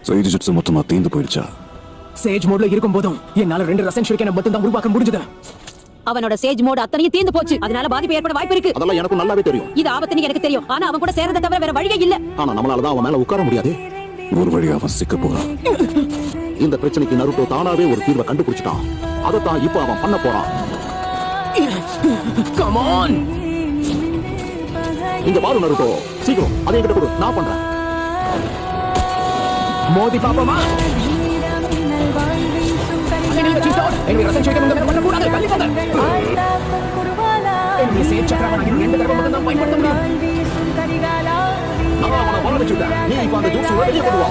Sage jutsu மொத்தமா தீந்து போயிடுச்சா? சேஜ் மோட்ல இருக்கும் போதும் என்னால 2 ரசன் ஷூரிகேனை மட்டும் தான் உருவாக்க முடிஞ்சது. அவனோட சேஜ் மோட் அத்தனையும் தீந்து போச்சு. அதனால பாதிப்பு ஏற்பட வாய்ப்பு இருக்கு. அதெல்லாம் எனக்கு நல்லாவே தெரியும். இது ஆபத்துன்னு எனக்கு தெரியும். ஆனா அவன் கூட சேரத தவிர வேற வழியே இல்ல. ஆனா நம்மளால தான் அவன் மேல உட்கார முடியாது. ஒரு வழியா அவன் சிக்க போறான். இந்த பிரச்சனைக்கு நருட்டோ தானாவே ஒரு தீர்வை கண்டுபிடிச்சிட்டான். அதைத்தான் இப்போ அவன் பண்ண போறான். கம் ஆன், இங்க பாரு நருட்டோ, சீக்கிரம் அதை என்கிட்ட கொடு, நான் பண்றேன். மோதி பாப்போமா? என்னோட ரசன் ஷூரிகேன் உங்க மேல பண்ண கூடாது. கண்டிப்பா என்னோட சேஜ் சக்கரவர்த்தி 2 தடவை மட்டும் தான் பயன்படுத்த முடியும். நான் அவனை வர வச்சுட்டேன். நீ இப்ப அந்த ஜூஸ் வெளியே கொண்டு வா.